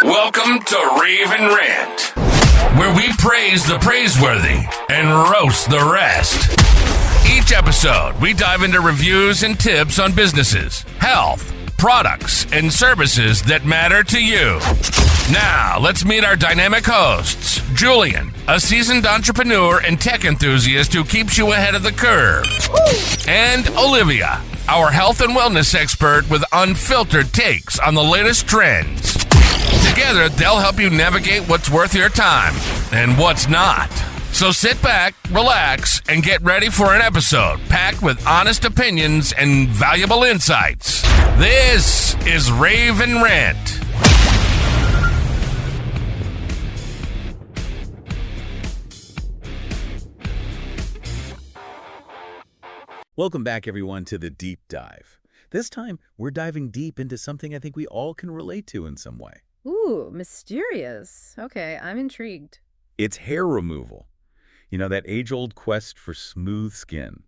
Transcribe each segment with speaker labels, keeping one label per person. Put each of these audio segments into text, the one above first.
Speaker 1: Welcome to Rave and Rant, where we praise the praiseworthy and roast the rest. Each episode, we dive into reviews and tips on businesses, health, products, and services that matter to you. Now, let's meet our dynamic hosts. Julian, a seasoned entrepreneur and tech enthusiast who keeps you ahead of the curve. And Olivia, our health and wellness expert with unfiltered takes on the latest trends. Together, they'll help you navigate what's worth your time and what's not. So sit back, relax, and get ready for an episode packed with honest opinions and valuable insights. This is Rave and Rant.
Speaker 2: Welcome back, everyone, to the Deep Dive. This time, we're diving deep into something I think we all can relate to in some way.
Speaker 3: Ooh, mysterious. Okay, I'm intrigued.
Speaker 2: It's hair removal. You know, that age-old quest for smooth skin.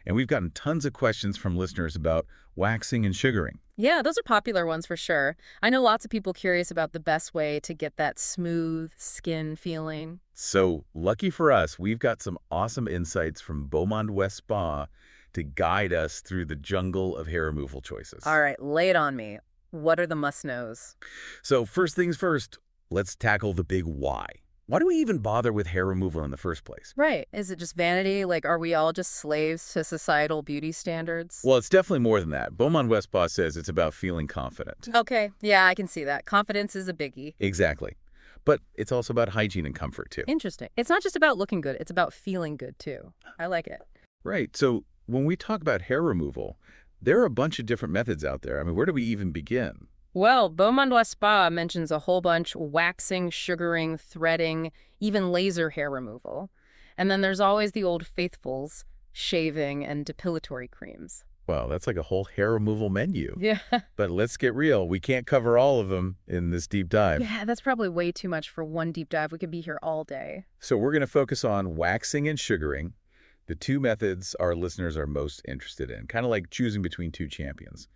Speaker 2: And we've gotten tons of questions from listeners about waxing and sugaring.
Speaker 3: Yeah, those are popular ones for sure. I know lots of people curious about the best way to get that smooth skin feeling.
Speaker 2: So, lucky for us, we've got some awesome insights from Beaumont West Spa to guide us through the jungle of hair removal choices.
Speaker 3: All right, lay it on me. What are the must-knows?
Speaker 2: So first things first, let's tackle the big why. Why do we even bother with hair removal in the first place?
Speaker 3: Right. Is it just vanity? Like, are we all just slaves to societal beauty standards?
Speaker 2: Well, it's definitely more than that. Beaumont West Spa says it's about feeling confident.
Speaker 3: Okay, yeah, I can see that. Confidence is a biggie.
Speaker 2: Exactly. But it's also about hygiene and comfort, too.
Speaker 3: Interesting. It's not just about looking good. It's about feeling good, too. I like it.
Speaker 2: Right. So when we talk about hair removal, there are a bunch of different methods out there. I mean, where do we even begin?
Speaker 3: Well, Beaumont West Spa mentions a whole bunch: waxing, sugaring, threading, even laser hair removal. And then there's always the old faithfuls, shaving and depilatory creams.
Speaker 2: Wow, that's like a whole hair removal menu.
Speaker 3: Yeah.
Speaker 2: But let's get real. We can't cover all of them in this deep dive.
Speaker 3: Yeah, that's probably way too much for one deep dive. We could be here all day.
Speaker 2: So we're going to focus on waxing and sugaring, the two methods our listeners are most interested in, kind of like choosing between two champions,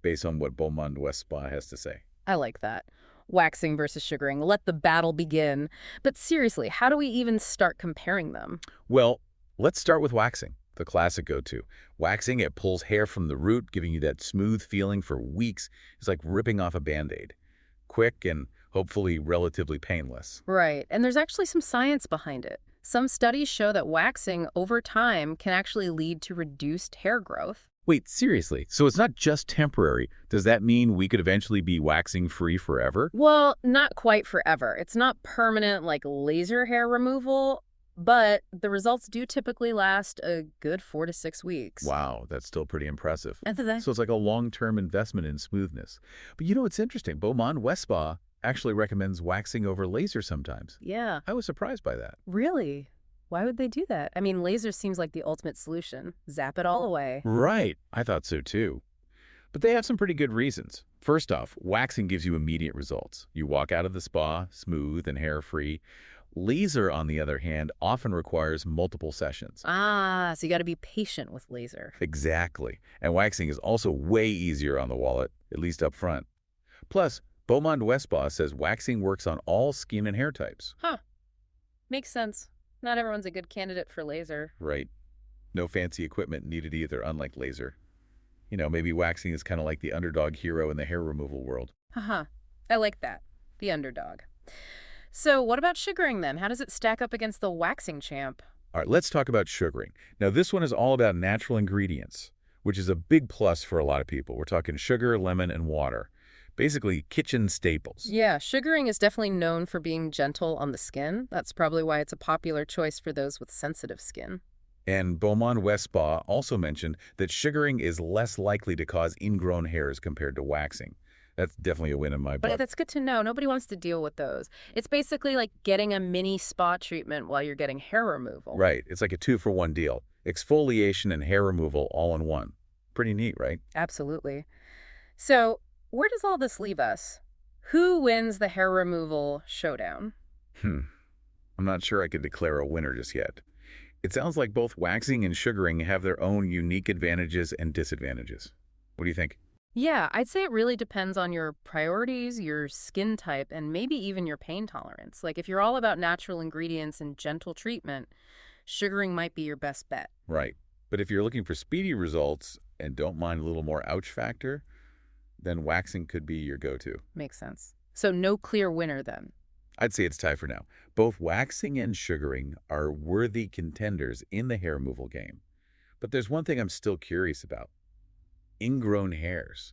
Speaker 2: based on what Beaumont West Spa has to say.
Speaker 3: I like that. Waxing versus sugaring. Let the battle begin. But seriously, how do we even start comparing them?
Speaker 2: Well, let's start with waxing, the classic go-to. Waxing, it pulls hair from the root, giving you that smooth feeling for weeks. It's like ripping off a Band-Aid. Quick and hopefully relatively painless.
Speaker 3: Right. And there's actually some science behind it. Some studies show that waxing over time can actually lead to reduced hair growth.
Speaker 2: Wait, seriously? So it's not just temporary. Does that mean we could eventually be waxing free forever?
Speaker 3: Well, not quite forever. It's not permanent like laser hair removal, but the results do typically last a good 4 to 6 weeks.
Speaker 2: Wow, that's still pretty impressive.
Speaker 3: Isn't that?
Speaker 2: So it's like a long-term investment in smoothness. But you know what's interesting? Beaumont West Spa actually recommends waxing over laser sometimes.
Speaker 3: Yeah.
Speaker 2: I was surprised by that.
Speaker 3: Really? Why would they do that? I mean, laser seems like the ultimate solution. Zap it all away.
Speaker 2: Right. I thought so too. But they have some pretty good reasons. First off, waxing gives you immediate results. You walk out of the spa smooth and hair-free. Laser, on the other hand, often requires multiple sessions.
Speaker 3: Ah, so you got to be patient with laser.
Speaker 2: Exactly. And waxing is also way easier on the wallet, at least up front. Plus, Beaumont West Spa says waxing works on all skin and hair types.
Speaker 3: Huh. Makes sense. Not everyone's a good candidate for laser.
Speaker 2: Right. No fancy equipment needed either, unlike laser. You know, maybe waxing is kind of like the underdog hero in the hair removal world.
Speaker 3: Haha. I like that. The underdog. So what about sugaring then? How does it stack up against the waxing champ?
Speaker 2: All right, let's talk about sugaring. Now, this one is all about natural ingredients, which is a big plus for a lot of people. We're talking sugar, lemon, and water. Basically, kitchen staples.
Speaker 3: Yeah, sugaring is definitely known for being gentle on the skin. That's probably why it's a popular choice for those with sensitive skin.
Speaker 2: And Beaumont West Spa also mentioned that sugaring is less likely to cause ingrown hairs compared to waxing. That's definitely a win in my book.
Speaker 3: But that's good to know. Nobody wants to deal with those. It's basically like getting a mini spa treatment while you're getting hair removal.
Speaker 2: Right. It's like a 2-for-1 deal. Exfoliation and hair removal all in one. Pretty neat, right?
Speaker 3: Absolutely. So where does all this leave us? Who wins the hair removal showdown?
Speaker 2: I'm not sure I could declare a winner just yet. It sounds like both waxing and sugaring have their own unique advantages and disadvantages. What do you think?
Speaker 3: Yeah, I'd say it really depends on your priorities, your skin type, and maybe even your pain tolerance. Like if you're all about natural ingredients and gentle treatment, sugaring might be your best bet.
Speaker 2: Right. But if you're looking for speedy results and don't mind a little more ouch factor, then waxing could be your go-to.
Speaker 3: Makes sense. So no clear winner then.
Speaker 2: I'd say it's tied for now. Both waxing and sugaring are worthy contenders in the hair removal game. But there's one thing I'm still curious about. Ingrown hairs.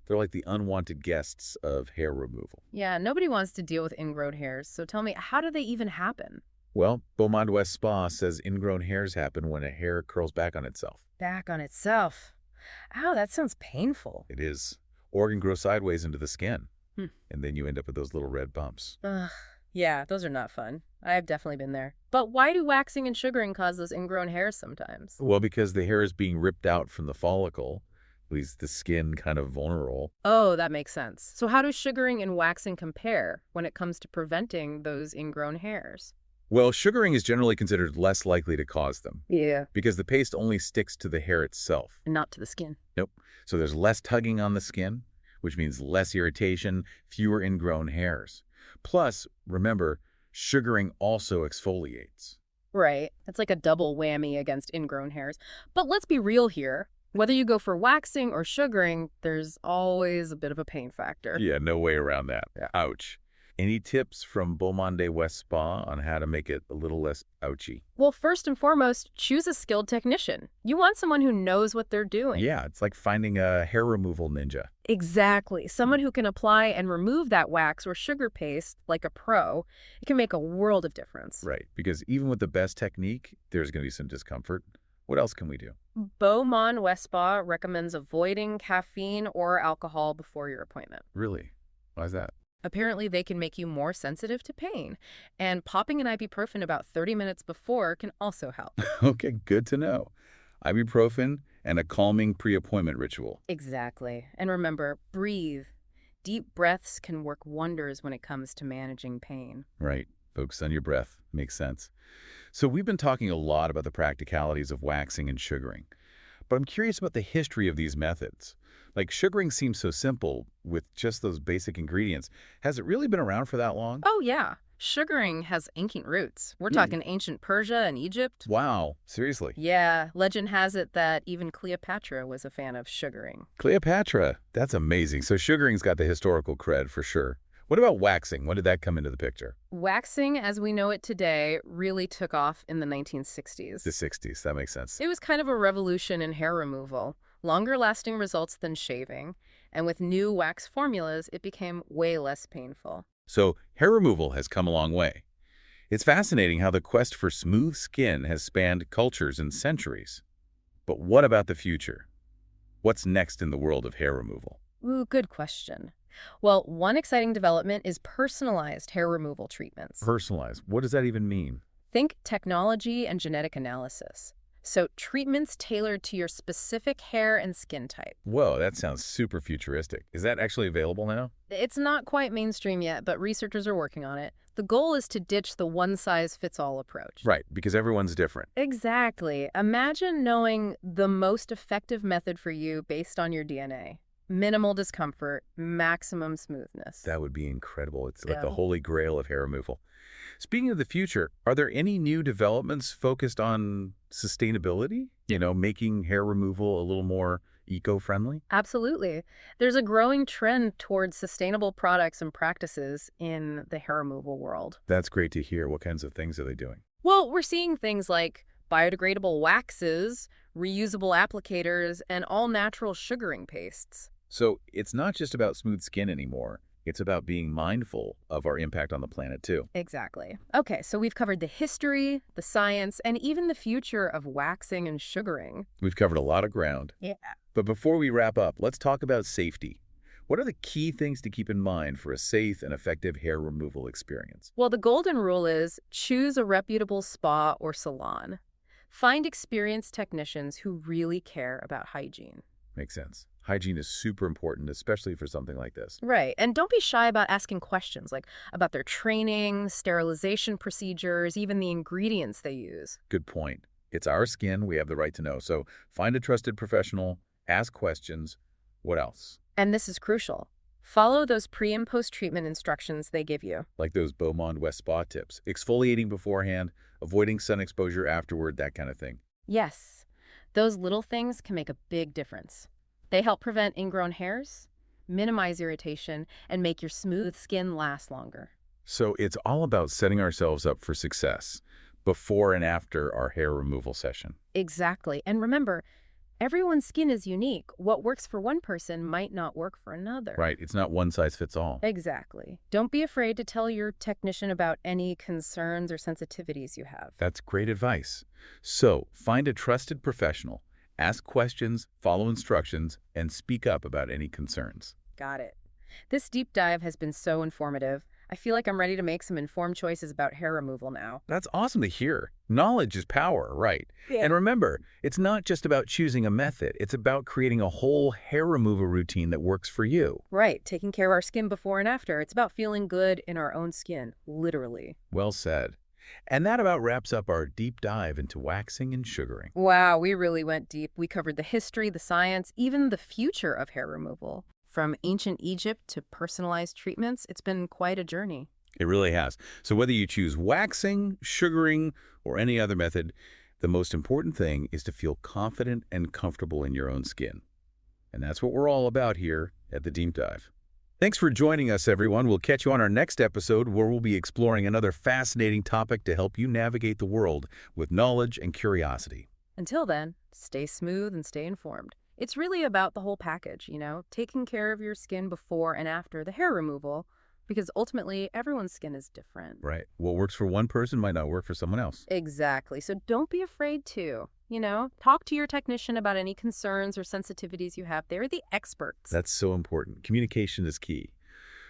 Speaker 2: They're like the unwanted guests of hair removal.
Speaker 3: Yeah, nobody wants to deal with ingrown hairs, so tell me, how do they even happen?
Speaker 2: Well, Beaumont West Spa says ingrown hairs happen when a hair curls back on itself.
Speaker 3: Back on itself. Ow, that sounds painful.
Speaker 2: It is. Or it can grow sideways into the skin.
Speaker 3: Hmm.
Speaker 2: And then you end up with those little red bumps.
Speaker 3: Ugh, yeah, those are not fun. I've definitely been there. But why do waxing and sugaring cause those ingrown hairs sometimes?
Speaker 2: Well, because the hair is being ripped out from the follicle, leaves the skin kind of vulnerable.
Speaker 3: Oh, that makes sense. So how do sugaring and waxing compare when it comes to preventing those ingrown hairs?
Speaker 2: Well, sugaring is generally considered less likely to cause them
Speaker 3: Yeah.
Speaker 2: because the paste only sticks to the hair itself.
Speaker 3: And not to the skin.
Speaker 2: Nope. So there's less tugging on the skin, which means less irritation, fewer ingrown hairs. Plus, remember, sugaring also exfoliates.
Speaker 3: Right. It's like a double whammy against ingrown hairs. But let's be real here. Whether you go for waxing or sugaring, there's always a bit of a pain factor.
Speaker 2: Yeah, no way around that. Ouch. Any tips from Beaumont West Spa on how to make it a little less ouchy?
Speaker 3: Well, first and foremost, choose a skilled technician. You want someone who knows what they're doing.
Speaker 2: Yeah, it's like finding a hair removal ninja.
Speaker 3: Exactly. Someone who can apply and remove that wax or sugar paste like a pro. It can make a world of difference.
Speaker 2: Right, because even with the best technique, there's going to be some discomfort. What else can we do?
Speaker 3: Beaumont West Spa recommends avoiding caffeine or alcohol before your appointment.
Speaker 2: Really? Why is that?
Speaker 3: Apparently, they can make you more sensitive to pain, and popping an ibuprofen about 30 minutes before can also help.
Speaker 2: Okay, good to know. Ibuprofen and a calming pre-appointment ritual.
Speaker 3: Exactly. And remember, breathe. Deep breaths can work wonders when it comes to managing pain.
Speaker 2: Right. Focus on your breath. Makes sense. So we've been talking a lot about the practicalities of waxing and sugaring, but I'm curious about the history of these methods. Like sugaring seems so simple with just those basic ingredients. Has it really been around for that long?
Speaker 3: Oh, yeah. Sugaring has ancient roots. We're talking ancient Persia and Egypt.
Speaker 2: Wow. Seriously?
Speaker 3: Yeah, legend has it that even Cleopatra was a fan of sugaring.
Speaker 2: Cleopatra. That's amazing. So sugaring's got the historical cred for sure. What about waxing? When did that come into the picture?
Speaker 3: Waxing, as we know it today, really took off in the 1960s.
Speaker 2: The 60s. That makes sense.
Speaker 3: It was kind of a revolution in hair removal, longer-lasting results than shaving, and with new wax formulas, it became way less painful.
Speaker 2: So hair removal has come a long way. It's fascinating how the quest for smooth skin has spanned cultures and centuries. But what about the future? What's next in the world of hair removal?
Speaker 3: Ooh, good question. Well, one exciting development is personalized hair removal treatments.
Speaker 2: Personalized. What does that even mean?
Speaker 3: Think technology and genetic analysis. So treatments tailored to your specific hair and skin type.
Speaker 2: Whoa, that sounds super futuristic. Is that actually available now?
Speaker 3: It's not quite mainstream yet, but researchers are working on it. The goal is to ditch the one-size-fits-all approach.
Speaker 2: Right, because everyone's different.
Speaker 3: Exactly. Imagine knowing the most effective method for you based on your DNA. Minimal discomfort, maximum smoothness.
Speaker 2: That would be incredible. It's like
Speaker 3: Yeah.
Speaker 2: the holy grail of hair removal. Speaking of the future, are there any new developments focused on sustainability? Making hair removal a little more eco-friendly?
Speaker 3: Absolutely. There's a growing trend towards sustainable products and practices in the hair removal world.
Speaker 2: That's great to hear. What kinds of things are they doing?
Speaker 3: Well, we're seeing things like biodegradable waxes, reusable applicators, and all-natural sugaring pastes.
Speaker 2: So it's not just about smooth skin anymore. It's about being mindful of our impact on the planet, too.
Speaker 3: Exactly. Okay, so we've covered the history, the science, and even the future of waxing and sugaring.
Speaker 2: We've covered a lot of ground.
Speaker 3: Yeah.
Speaker 2: But before we wrap up, let's talk about safety. What are the key things to keep in mind for a safe and effective hair removal experience?
Speaker 3: Well, the golden rule is choose a reputable spa or salon. Find experienced technicians who really care about hygiene.
Speaker 2: Makes sense. Hygiene is super important, especially for something like this.
Speaker 3: Right. And don't be shy about asking questions, like about their training, sterilization procedures, even the ingredients they use.
Speaker 2: Good point. It's our skin. We have the right to know. So find a trusted professional, ask questions. What else?
Speaker 3: And this is crucial. Follow those pre- and post-treatment instructions they give you.
Speaker 2: Like those Beaumont West Spa tips. Exfoliating beforehand, avoiding sun exposure afterward, that kind of thing.
Speaker 3: Yes, those little things can make a big difference. They help prevent ingrown hairs, minimize irritation, and make your smooth skin last longer.
Speaker 2: So it's all about setting ourselves up for success before and after our hair removal session.
Speaker 3: Exactly. And remember, everyone's skin is unique. What works for one person might not work for another.
Speaker 2: Right. It's not one size fits all.
Speaker 3: Exactly. Don't be afraid to tell your technician about any concerns or sensitivities you have.
Speaker 2: That's great advice. So find a trusted professional, ask questions, follow instructions, and speak up about any concerns.
Speaker 3: Got it. This deep dive has been so informative. I feel like I'm ready to make some informed choices about hair removal now.
Speaker 2: That's awesome to hear. Knowledge is power, right?
Speaker 3: Yeah.
Speaker 2: And remember, it's not just about choosing a method. It's about creating a whole hair removal routine that works for you.
Speaker 3: Right, taking care of our skin before and after. It's about feeling good in our own skin, literally.
Speaker 2: Well said. And that about wraps up our deep dive into waxing and sugaring.
Speaker 3: Wow, we really went deep. We covered the history, the science, even the future of hair removal. From ancient Egypt to personalized treatments, it's been quite a journey.
Speaker 2: It really has. So whether you choose waxing, sugaring, or any other method, the most important thing is to feel confident and comfortable in your own skin. And that's what we're all about here at the Deep Dive. Thanks for joining us, everyone. We'll catch you on our next episode where we'll be exploring another fascinating topic to help you navigate the world with knowledge and curiosity.
Speaker 3: Until then, stay smooth and stay informed. It's really about the whole package, taking care of your skin before and after the hair removal, because ultimately everyone's skin is different.
Speaker 2: Right. What works for one person might not work for someone else.
Speaker 3: Exactly. So don't be afraid to, talk to your technician about any concerns or sensitivities you have. They're the experts.
Speaker 2: That's so important. Communication is key.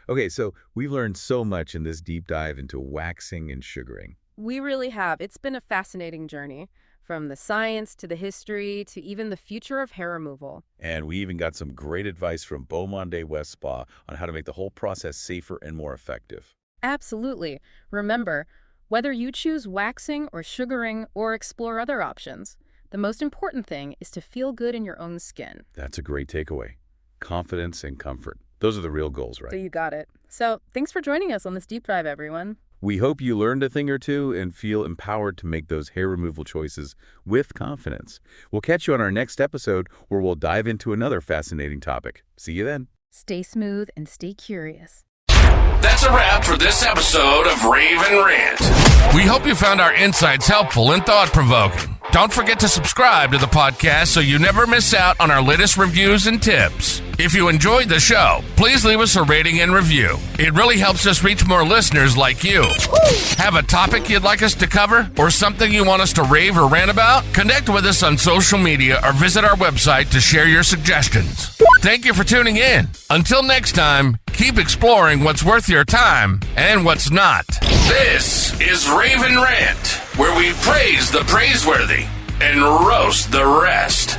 Speaker 2: Okay, so we've learned so much in this deep dive into waxing and sugaring.
Speaker 3: We really have. It's been a fascinating journey. From the science to the history to even the future of hair removal.
Speaker 2: And we even got some great advice from Beaumont West Spa on how to make the whole process safer and more effective.
Speaker 3: Absolutely. Remember, whether you choose waxing or sugaring or explore other options, the most important thing is to feel good in your own skin.
Speaker 2: That's a great takeaway. Confidence and comfort. Those are the real goals, right?
Speaker 3: So you got it. So thanks for joining us on this deep dive, everyone.
Speaker 2: We hope you learned a thing or two and feel empowered to make those hair removal choices with confidence. We'll catch you on our next episode where we'll dive into another fascinating topic. See you then.
Speaker 3: Stay smooth and stay curious.
Speaker 1: That's a wrap for this episode of Rave and Rant. We hope you found our insights helpful and thought-provoking. Don't forget to subscribe to the podcast so you never miss out on our latest reviews and tips. If you enjoyed the show, please leave us a rating and review. It really helps us reach more listeners like you. Have a topic you'd like us to cover or something you want us to rave or rant about? Connect with us on social media or visit our website to share your suggestions. Thank you for tuning in. Until next time, keep exploring what's worth your time and what's not. This is Rave and Rant, where we praise the praiseworthy and roast the rest.